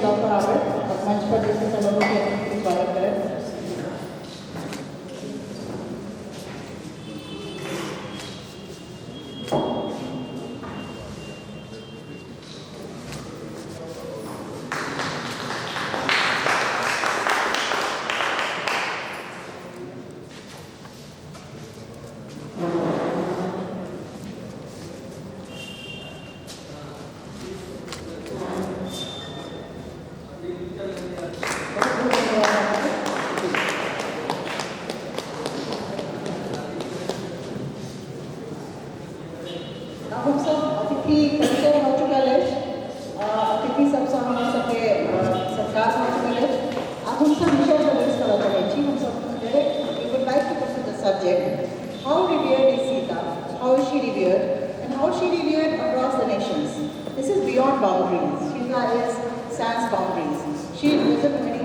Love पर आवे और मंच पर जैसे सब लोगों के स्वागत करें। हम सब अतिथि परिचय हो चुका है, अतिथि सब हमारे सबके सरकार हो चुका है। अब हम सब विषय पर डिस्कस करा चाहे छी। हम सब direct we would like to come to the subject how revered is Sita, how is she revered and how she revered across the nations. This is beyond boundaries. Sita is sans boundaries. She doesn't have any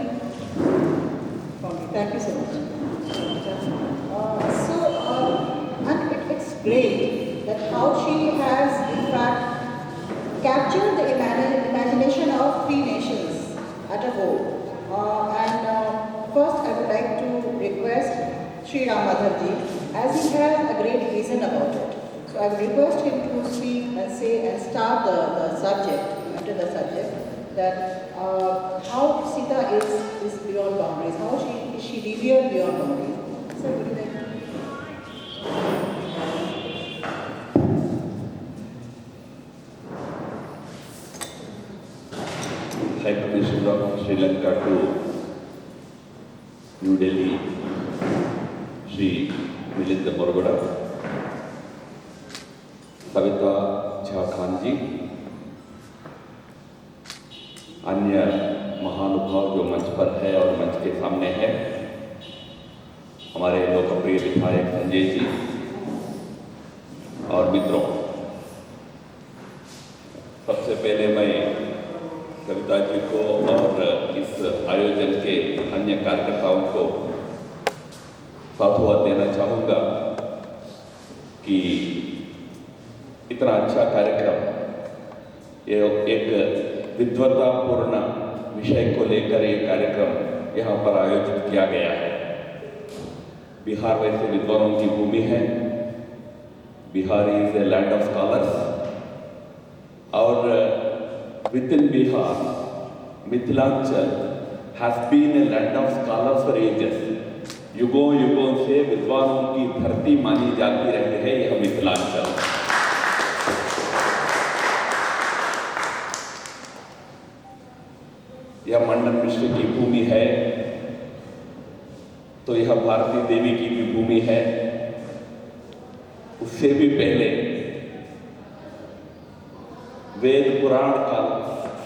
boundary. Thank you so much. And it's great that how she has in fact captured the imagination of three nations at a whole. First I would like to request Sri Ram Madhav ji, as he has a great reason about it. So I would request him to speak and say and start the subject, into the subject, that how Sita is beyond boundaries, how she revered beyond boundaries. Sir, would you like to? High Commissioner of Sri Lanka to New Delhi, Sri Milind Borgada, Savita Jha Khan ji, अन्य महानुभाव जो मंच पर है और मंच के सामने है, हमारे लोकप्रिय विधायक संजय जी और मित्रों, सबसे पहले मैं कविता जी को और इस आयोजन के अन्य कार्यकर्ताओं को साधुवाद देना चाहूँगा कि इतना अच्छा कार्यक्रम, ये एक विद्वतापूर्ण विषय को लेकर ये कार्यक्रम यहाँ पर आयोजित किया गया है। बिहार वैसे विद्वानों की भूमि है, Bihar is a land of scholars, और with in Bihar Mithilanchal has been a land of scholars for ages. युगों युगों से विद्वानों की धरती मानी जाती रही है यह मिथिलांचल। यह मंडन मिश्र की भूमि है तो यह भारती देवी की भी भूमि है। उससे भी पहले वेद पुराण काल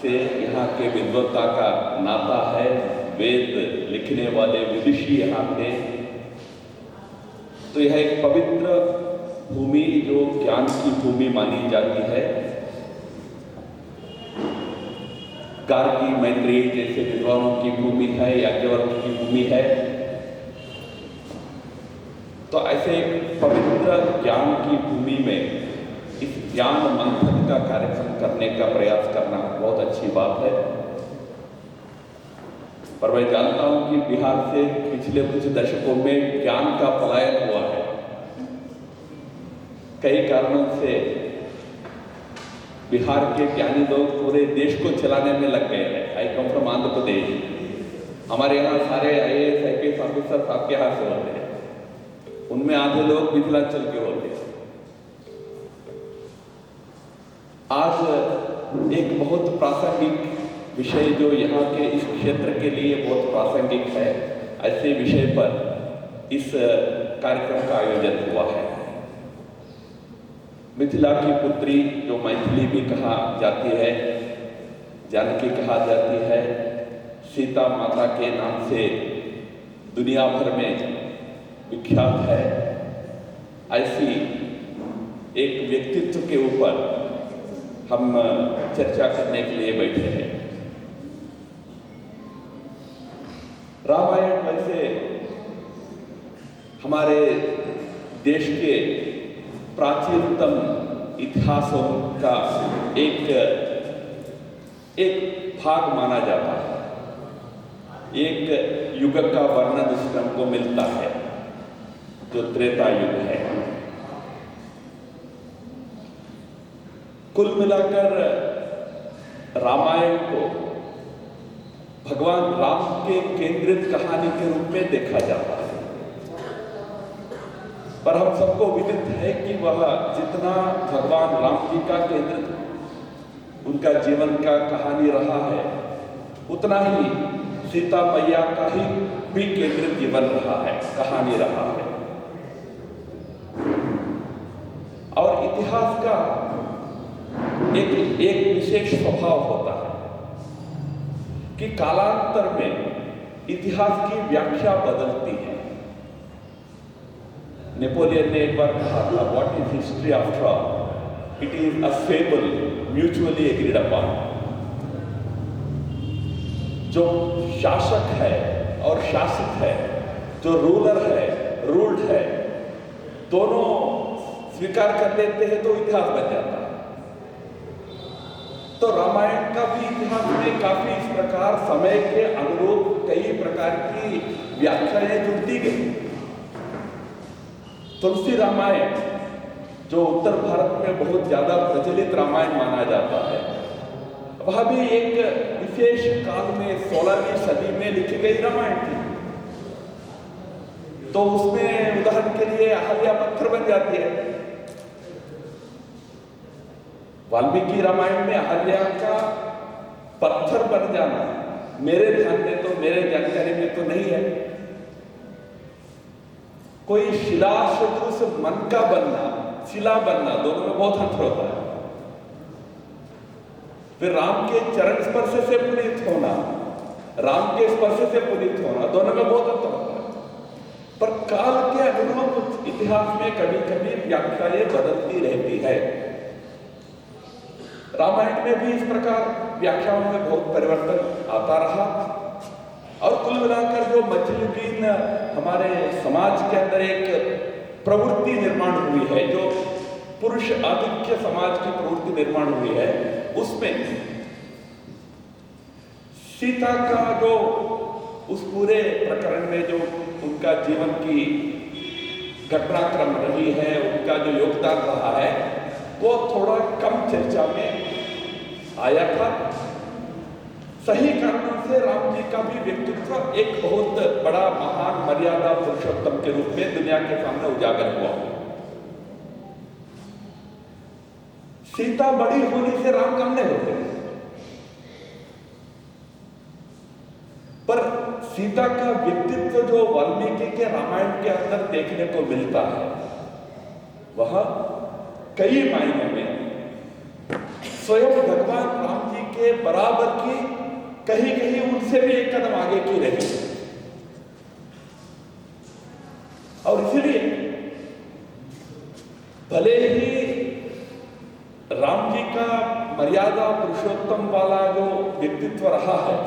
से यहाँ के विद्वता का नाता है। वेद लिखने वाले विदुषी यहाँ थे। तो यह एक पवित्र भूमि जो ज्ञान की भूमि मानी जाती है। गार्गी मैत्रेयी जैसे विद्वानों की भूमि है, याज्ञवल्क्य की भूमि है। तो ऐसे एक पवित्र ज्ञान की भूमि में इस ज्ञान मंथन का कार्यक्रम करने का प्रयास करना बहुत अच्छी बात है। पर मैं जानता हूं कि बिहार से पिछले कुछ दशकों में ज्ञान का पलायन हुआ है। कई कारणों से बिहार के ज्ञानी लोग पूरे देश को चलाने में लग गए हैं। आई कम फ्रॉम आंध्र प्रदेश। हमारे यहाँ सारे IAS IPS ऑफिसर आपके यहाँ से होते हैं, उनमें आधे लोग मिथिलांचल के होते हैं। आज एक बहुत प्रासंगिक विषय जो यहाँ के इस क्षेत्र के लिए बहुत प्रासंगिक है, ऐसे विषय पर इस कार्यक्रम का आयोजन हुआ है। मिथिला की पुत्री जो मैथिली भी कहा जाती है, जानकी कहा जाती है, सीता माता के नाम से दुनिया भर में विख्यात है। ऐसी एक व्यक्तित्व के ऊपर हम चर्चा करने के लिए बैठे हैं। रामायण वैसे हमारे देश के प्राचीनतम इतिहासों का एक एक भाग माना जाता है। एक युग का वर्णन उसमें हमको मिलता है जो त्रेता युग है। कुल मिलाकर रामायण को भगवान राम के केंद्रित कहानी के रूप में देखा जाता है, पर हम सबको विदित है कि वह जितना भगवान राम जी का केंद्रित उनका जीवन का कहानी रहा है, उतना ही सीता मैया का ही भी केंद्रित जीवन रहा है, कहानी रहा है। और इतिहास का एक विशेष स्वभाव होता है कि कालांतर में इतिहास की व्याख्या बदलती है। नेपोलियन ने एक बार कहा था, what is history after all? It is a fable mutually agreed upon. जो शासक है और शासित है, जो रूलर है, रूल्ड है, दोनों स्वीकार कर लेते हैं तो इतिहास बन जाता है। तो रामायण का भी इतिहास में काफी इस प्रकार समय के अनुरूप कई प्रकार की व्याख्याएं जुड़ती गई। तुलसी रामायण जो उत्तर भारत में बहुत ज्यादा प्रचलित रामायण माना जाता है, वह भी एक विशेष काल में 16वीं सदी में लिखी गई रामायण थी। तो उसमें उदाहरण के लिए अहल्या पत्थर बन जाती है। वाल्मीकि रामायण में अहल्या का पत्थर बन जाना मेरे ध्यान में तो, मेरे जानकारी में तो नहीं है। कोई शिला सदृश मन का बनना, शिला बनना, दोनों में बहुत अंतर होता है। फिर राम के चरण स्पर्श से पुनीत होना, राम के स्पर्श से पुनीत होना, दोनों में बहुत अंतर होता है। पर काल के अनुरूप इतिहास में कभी कभी व्याख्याएं बदलती रहती है। रामायण में भी इस प्रकार व्याख्याओं में बहुत परिवर्तन आता रहा। और कुल मिलाकर जो मध्ययुगीन हमारे समाज के अंदर एक प्रवृत्ति निर्माण हुई है, जो पुरुष आधिक्य समाज की प्रवृत्ति निर्माण हुई है, उसमें सीता का जो उस पूरे प्रकरण में जो उनका जीवन की घटनाक्रम रही है, उनका जो योगदान रहा है, वो थोड़ा कम चर्चा में आया था। सही कारणों से राम जी का भी व्यक्तित्व एक बहुत बड़ा महान मर्यादा पुरुषोत्तम के रूप में दुनिया के सामने उजागर हुआ। सीता बड़ी होने से राम कम नहीं होते, पर सीता का व्यक्तित्व जो वाल्मीकि के रामायण के अंदर देखने को मिलता है, वह कई मायनों में स्वयं भगवान राम जी के बराबर की, कहीं कहीं उनसे भी एक कदम आगे की रही। और इसलिए भले ही राम जी का मर्यादा पुरुषोत्तम वाला जो व्यक्तित्व रहा है,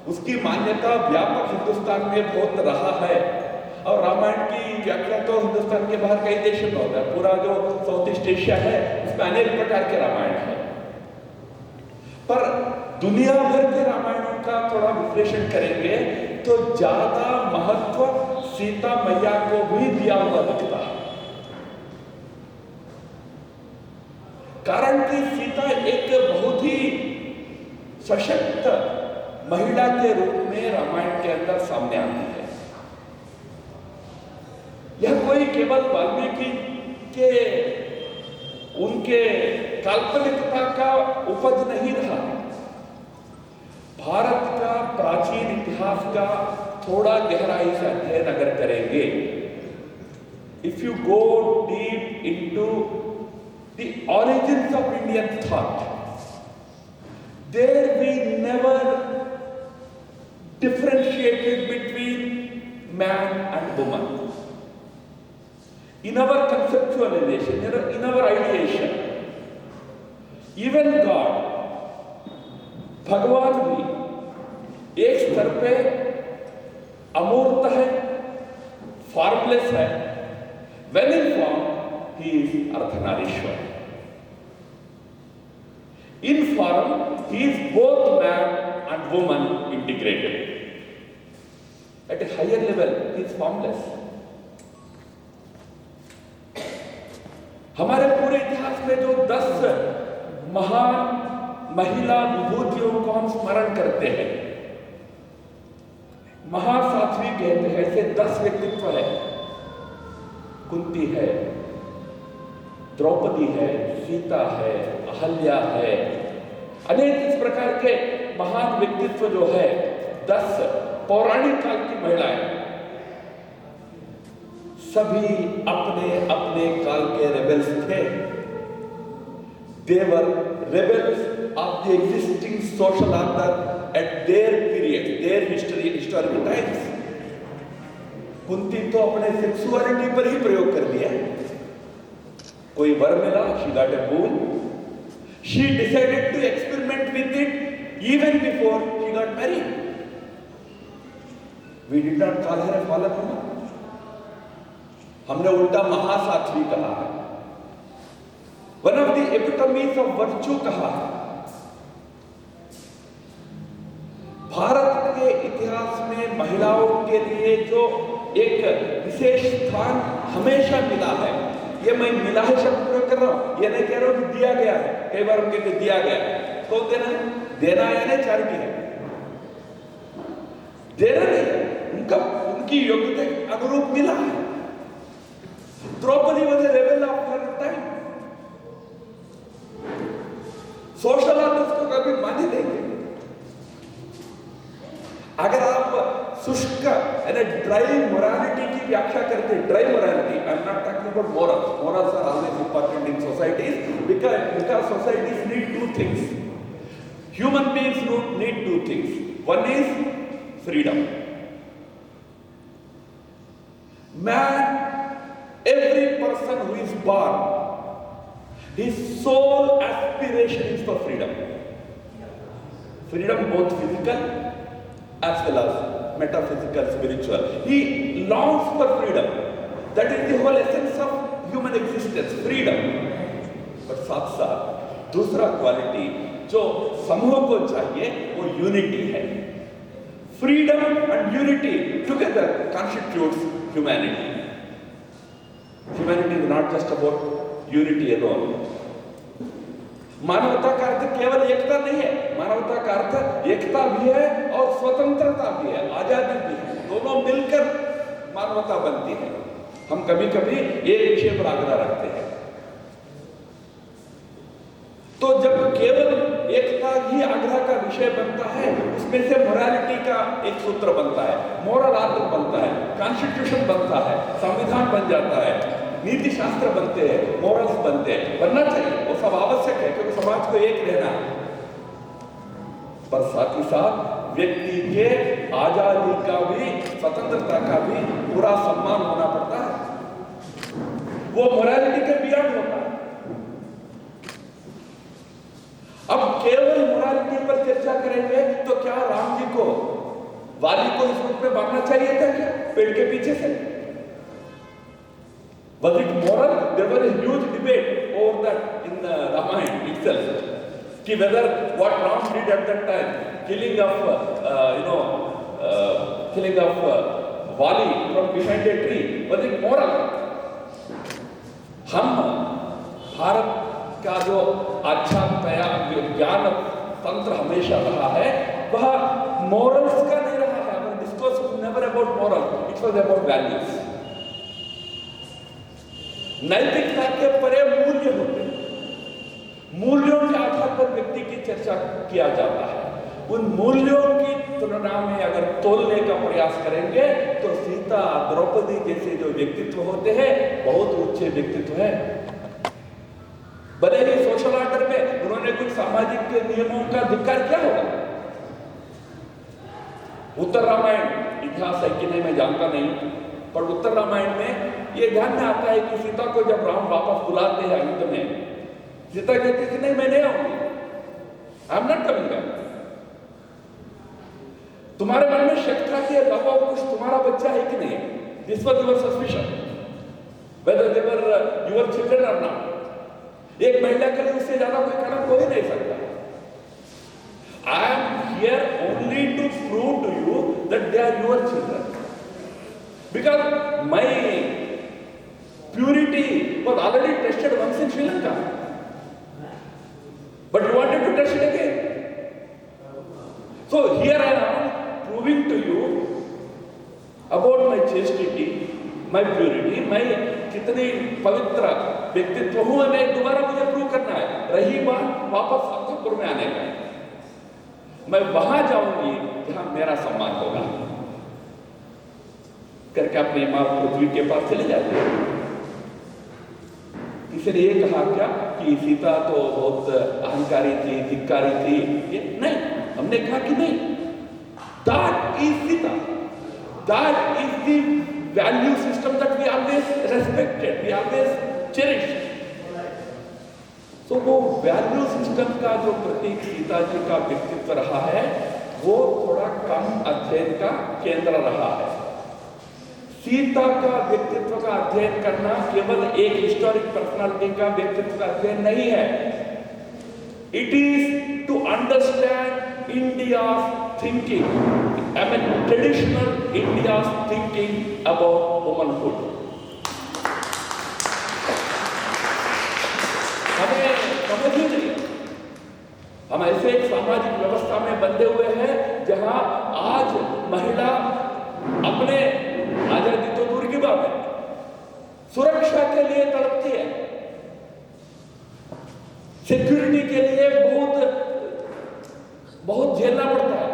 उसकी मान्यता व्यापक हिंदुस्तान में बहुत रहा है। और रामायण की व्याख्या तो हिंदुस्तान के बाहर कई देशों में होता है। पूरा जो साउथ ईस्ट एशिया है, उसमें अनेक प्रकार के रामायण है। पर दुनिया भर के रामायणों का थोड़ा विश्लेषण करेंगे तो ज्यादा महत्व सीता मैया को भी दिया हुआ दिखता है। कारण कि सीता एक बहुत ही सशक्त महिला के रूप में रामायण के अंदर सामने आती है। यह कोई केवल वाल्मीकि के उनके काल्पनिकता का उपज नहीं रहा। भारत का प्राचीन इतिहास का थोड़ा गहराई से अध्ययन अगर करेंगे, if you go deep into the origins of Indian thought, there we never differentiated between man and woman. In our conceptualization, in our ideation, even God, भगवान भी एक स्तर पे अमूर्त है, फॉर्मलेस है। When in form, he is Ardhanarishwar. In form, he is both man and woman integrated. At a higher level, he is formless. हमारे पूरे इतिहास में जो 10 महान महिला विभूतियों को हम स्मरण करते हैं, महासाध्वी कहते हैं, ऐसे 10 व्यक्तित्व है। कुंती है, द्रौपदी है, सीता है, अहल्या है, अनेक इस प्रकार के महान व्यक्तित्व जो है 10 पौराणिक काल की महिलाएं, सभी अपने अपने काल के रेबेल्स थे। They were rebels of the existing social order at their period, their historical times. Kunti तो अपने सेक्सुअलिटी पर ही प्रयोग कर दिया। कोई वर मिला, she got a boon. She decided to experiment with it even before she got married. We did not call her a fallen woman. हमने उल्टा महासाध्वी कहा है, one of the epitomes of virtue कहा है। भारत के इतिहास में महिलाओं के लिए जो एक विशेष स्थान हमेशा मिला है, ये मैं मिला है शब्द प्रयोग कर रहा हूं, ये नहीं कह रहा हूं कि दिया गया है। कई बार हम कहते दिया गया है, तो देना यानी चैरिटी है, देना नहीं, उनकी योग्यता के अनुरूप मिला है। Draupadi was a rebel of her time. Social orders को कभी मान्य देंगे। अगर आप शुष्क यानी ड्राई मोरालिटी की व्याख्या करते हैं, dry morality, I am not talking about morals, morals are always important in societies because societies need 2 things. Human beings need 2 things. One is freedom. Man, every person who is born, his sole aspiration is for freedom. Freedom both physical as well as metaphysical, spiritual. He longs for freedom. That is the whole essence of human existence, freedom. But साथ साथ दूसरा quality जो समूह को चाहिए वो unity है। Freedom and unity together constitutes humanity. Humanity is not just about unity alone. मानवता का अर्थ केवल एकता नहीं है, मानवता का अर्थ एकता भी है और स्वतंत्रता भी है, आजादी भी है, दोनों मिलकर मानवता बनती है। हम कभी कभी एक विषय पर आग्रह रखते हैं, तो जब केवल एकता ही आग्रह का विषय बनता है, उसमें से मोरालिटी का एक सूत्र बनता है, मोरल आर्डर बनता है, कॉन्स्टिट्यूशन बनता है, संविधान बन जाता है, नीति शास्त्र बनते हैं, मोरल्स बनते हैं, बनना चाहिए, वो सब आवश्यक है क्योंकि समाज को एक रहना है। पर साथ ही साथ व्यक्ति के आजादी का भी, स्वतंत्रता का भी पूरा सम्मान होना पड़ता है, वो मोरालिटी के बियॉन्ड होता है। अब केवल मोरालिटी पर चर्चा करेंगे तो क्या राम जी को, वाली को इस रूप में भागना चाहिए था क्या पेड़ के पीछे से? Was it moral? There was a huge debate over that in Ramayana itself. कि whether what Ram did at that time, killing of Wali from behind a tree, was it moral? हम भारत का जो आध्यात्म ज्ञान तंत्र हमेशा रहा है वह मोरल्स का नहीं रहा है। Our discourse was never about moral, it was about values. नैतिकता के परे मूल्य होते हैं, मूल्यों के आधार पर व्यक्ति की चर्चा किया जाता है। उन मूल्यों की तुलना में अगर तोलने का प्रयास करेंगे तो सीता, द्रौपदी जैसे जो व्यक्तित्व होते हैं बहुत ऊंचे व्यक्तित्व है। भले ही सोशल ऑर्डर में उन्होंने कुछ सामाजिक नियमों का धिक्कार किया होगा। उत्तर रामायण इतिहास है कि नहीं मैं जानता नहीं, पर उत्तर रामायण में यह ध्यान में आता है कि सीता को जब राम वापस बुलाते हैं अंत में, सीता कहती थी नहीं मैं नहीं आऊंगी, आई एम नॉट कमिंग बैक। तुम्हारे मन में शक था कि लव ऑफ कुछ तुम्हारा बच्चा है कि नहीं, this was your suspicion whether they were your children और नॉट। एक महिला के लिए उससे ज्यादा कोई कलंक हो ही नहीं सकता। I am here only to prove to you that they are your children. Because my purity was already tested once in Sri Lanka. But you wanted to test it again. So here I am proving to you about my chastity, my purity, my कितनी पवित्र व्यक्तित्व हूं मैं दोबारा मुझे prove करना है। रही बात वापस अक्तूबर में आने का, मैं वहां जाऊंगी जहां मेरा सम्मान होगा करके अपनी मां पृथ्वी के पास चले जाते हैं। किसी ने ये कहा क्या कि सीता तो बहुत अहंकारी थी, धिक्कारी थी, ये नहीं, हमने कहा कि नहीं, that is Sita, that is the value system that we always respected, we always cherished. तो वो वैल्यू सिस्टम का जो प्रतीक सीता जी का व्यक्तित्व रहा है वो थोड़ा कम अध्ययन का केंद्र रहा है। सीता का व्यक्तित्व का अध्ययन करना केवल एक हिस्टोरिक पर्सनालिटी का व्यक्तित्व का अध्ययन नहीं है। It is to understand India's thinking, I mean traditional India's thinking about womanhood. हमें समझ ही नहीं, हम ऐसे एक सामाजिक व्यवस्था में बंधे हुए हैं जहां आज महिला अपने आजादी तो दूर की बात है, सुरक्षा के लिए तड़पती है, सिक्योरिटी के लिए बहुत झेलना पड़ता है।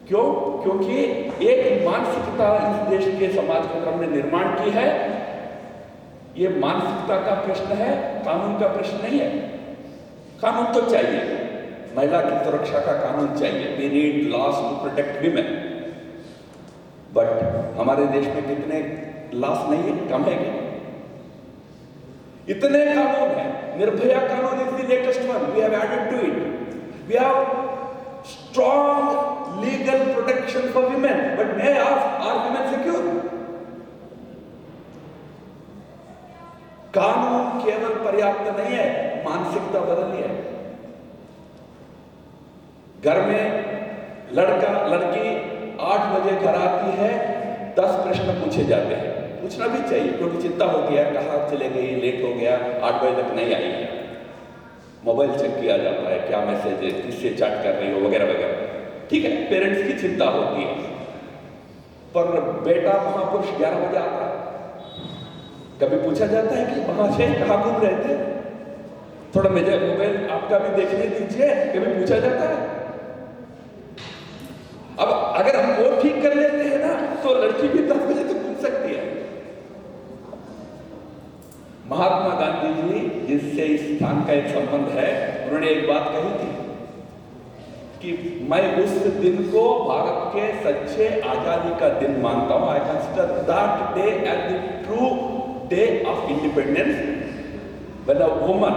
क्यों? क्योंकि एक मानसिकता इस देश के समाज के अंदर हमने निर्माण की है। ये मानसिकता का प्रश्न है, कानून का प्रश्न नहीं है। कानून तो चाहिए, महिला की सुरक्षा का कानून चाहिए, we need laws to protect women. But हमारे देश में कितने लॉज नहीं है, कम है क्या? इतने कानून हैं। निर्भया कानून is the latest one, we have added to it. We have strong legal protection for women, but may are women secure? कानून केवल पर्याप्त नहीं है, मानसिकता बदलनी है। घर में लड़का लड़की 8 बजे घर आती है, 10 प्रश्न पूछे जाते हैं। पूछना भी चाहिए क्योंकि चिंता होती है, कहाँ चले गई, लेट हो गया, 8 बजे तक नहीं आई है। मोबाइल चेक किया जाता है, क्या मैसेज है, किससे चैट कर रही हो, वगैरह वगैरह। ठीक है, पेरेंट्स की चिंता होती है। पर बेटा महापुरुष 11 बजे आता है, कभी पूछा जाता है कि वहां से कहाँ घूम रहे थे, थोड़ा मुझे मोबाइल आपका भी देखने दीजिए, कभी पूछा जाता है? अब अगर हम वो ठीक कर लेते हैं ना तो लड़की भी 10 बजे तक घूम सकती है। महात्मा गांधी जी, जिससे इस स्थान का एक संबंध है, उन्होंने एक बात कही थी कि मैं उस दिन को भारत के सच्चे आजादी का दिन मानता हूं। I consider that day as the true day of independence when a woman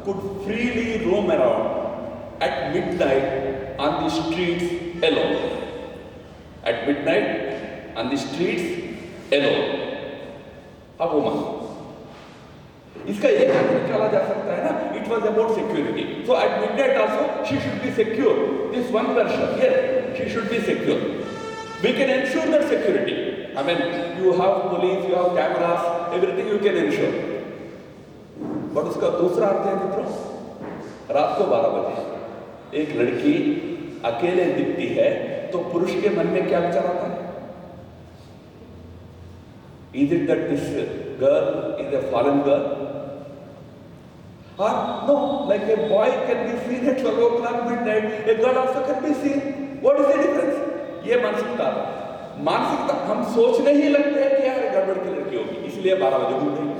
could freely roam around at midnight on the streets alone. At midnight on the streets alone. A woman. इसका एक अर्थ निकाला जा सकता है ना, it was about security. So at midnight also she should be secure. This one version, yes, she should be secure. We can ensure that security. I mean, you have police, you have cameras, everything you can ensure. But उसका दूसरा अर्थ है मित्रों, रात को 12 बजे एक लड़की अकेले दिखती है तो पुरुष के मन में क्या विचार आता है? Is it that this girl is a fallen girl? Or no, like a boy can be seen at 12 o'clock midnight, a girl also can be seen. What is the difference? ये मानसिकता हम सोचने ही लगते हैं कि यार गड़बड़ की लड़की होगी, इसलिए 12 बजे घूम रही है।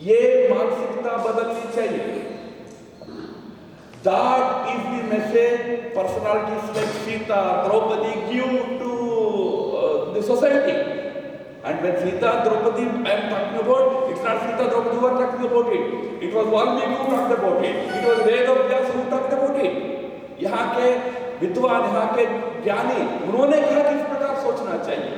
ये मानसिकता बदलनी चाहिए। That is the message personalities like Sita, Draupadi give to the society. And when Sita, Draupadi, I am talking about, it's not Sita, Draupadi who are talking about it. It was Valmiki who talked about it. It was Vedavyas who talked about it. यहाँ के विद्वान, यहाँ के ज्ञानी, उन्होंने कहा कि इस प्रकार सोचना चाहिए।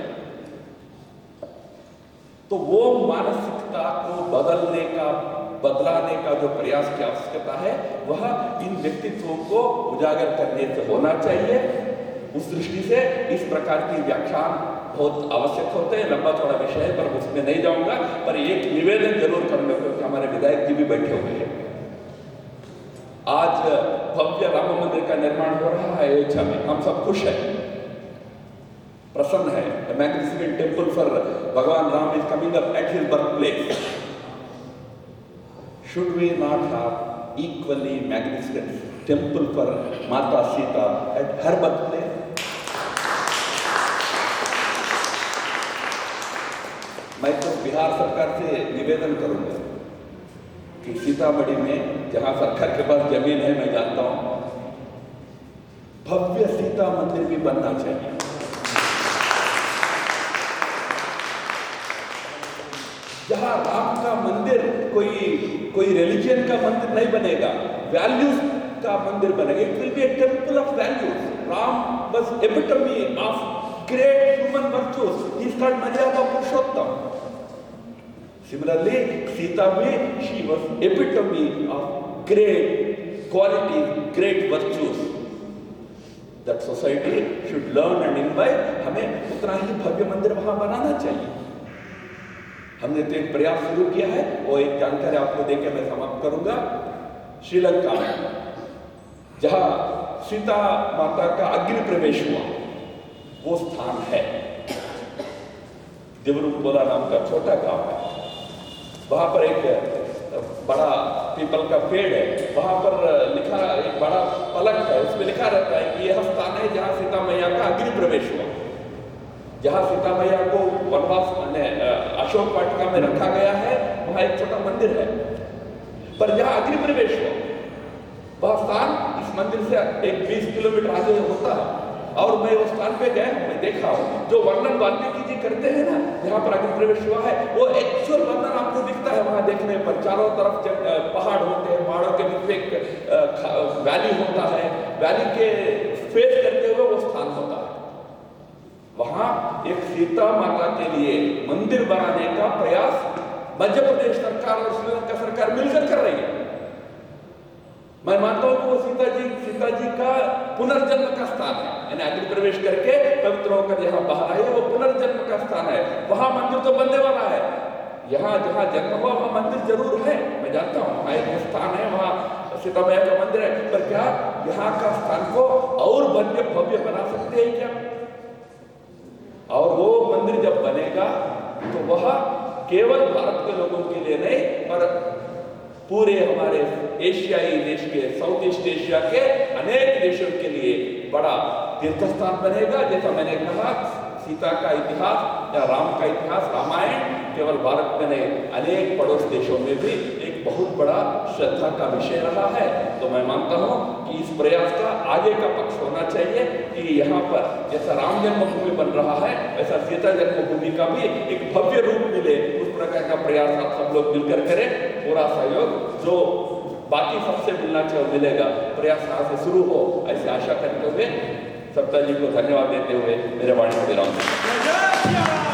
तो वो मानसिकता को बदलने का बदलाने का जो प्रयास की आवश्यकता है वह इन व्यक्तित्वों को उजागर करने से होना चाहिए। उस दृष्टि से इस प्रकार की व्याख्यान बहुत आवश्यक होते हैं। लंबा चौड़ा विषय है पर उसमें नहीं जाऊंगा, पर एक निवेदन जरूर करूंगा क्योंकि हमारे विधायक जी भी बैठे हुए हैं। आज भव्य राम मंदिर का निर्माण हो रहा है अयोध्या में, हम सब खुश हैं, प्रसन्न है। A magnificent temple for Bhagwan Ram is coming up at his birthplace. Should we not have equally magnificent temple for Mata Sita at her birthplace? मैं तो बिहार सरकार से निवेदन करूंगा कि सीतामढ़ी में जहां सरकार के पास जमीन है, मैं जानता हूं, भव्य सीता मंदिर भी बनना चाहिए। जहां राम का मंदिर कोई रिलीजन का मंदिर नहीं बनेगा, वैल्यूज का मंदिर बनेगा। It will be A temple of values. Ram was epitome of great human virtues. He is called Maryada Purushottam. Similarly, Sita bhi, she was epitome of great qualities, great virtues. That society should learn and imbibe. हमें उतना ही भव्य मंदिर वहां बनाना चाहिए। हमने तो एक प्रयास शुरू किया है, वो एक जानकारी आपको देकर मैं समाप्त करूंगा। श्रीलंका में जहां सीता माता का अग्नि प्रवेश हुआ, वो स्थान है देवरूपपोला नाम का छोटा गांव है। वहां पर एक बड़ा पीपल का पेड़ है, वहां पर लिखा एक बड़ा फलक है, उसमें लिखा रहता है कि यह स्थान है जहां सीता मैया का अग्नि प्रवेश हुआ। जहां सीता मैया को वनवास अशोक वाटिका में रखा गया है, वहां एक छोटा मंदिर है, पर जहां अग्नि प्रवेश हुआ वह स्थान इस मंदिर से एक 20 किलोमीटर आगे होता है। और मैं उस स्थान पे गया हूं, मैं देखा हूं, जो वर्णन वाल्मीकि जी करते हैं ना, जहां पर अग्नि प्रवेश हुआ है, वो एक्चुअल वर्णन आपको दिखता है वहां देखने पर। चारों तरफ पहाड़ होते हैं, पहाड़ों के बीच में एक वैली होता है, वैली के फेस करते हुए वो स्थान होता है। वहां एक सीता माता के लिए मंदिर बनाने का प्रयास मध्य प्रदेश सरकार और श्रीलंका सरकार मिलकर कर रही है। मैं मानता हूं कि वो सीता जी का पुनर्जन्म का स्थान है। यानी अग्नि प्रवेश करके पवित्र होकर यहाँ बाहर आए, वो पुनर्जन्म का स्थान है। वहां मंदिर तो बनने वाला है, यहाँ जहाँ जन्म हुआ वहां मंदिर जरूर है, मैं जानता हूँ, वहां एक स्थान है, वहां सीता मैया का मंदिर है। पर क्या यहाँ का स्थान को और भव्य बना सकते हैं क्या? और वो मंदिर जब बनेगा तो वह केवल भारत के लोगों के लिए नहीं, पर पूरे हमारे एशियाई देश के, साउथ ईस्ट एशिया के अनेक देशों के लिए बड़ा तीर्थ स्थान बनेगा। जैसा मैंने कहा, सीता का इतिहास या राम का इतिहास, रामायण केवल भारत में नहीं, अनेक पड़ोस देशों में भी एक बहुत बड़ा श्रद्धा का विषय रहा है। तो मैं मानता हूँ कि इस प्रयास का आगे का पक्ष होना चाहिए कि यहाँ पर जैसा राम जन्मभूमि बन रहा है, वैसा सीता जन्मभूमि का भी एक भव्य रूप मिले, उस प्रकार का प्रयास आप सब लोग मिलकर करें। पूरा सहयोग जो बाकी सबसे मिलना चाहिए मिलेगा, प्रयास यहाँ से शुरू हो, ऐसी आशा करते हुए सत्ता जी को धन्यवाद देते हुए मेरे वाणी को विराम।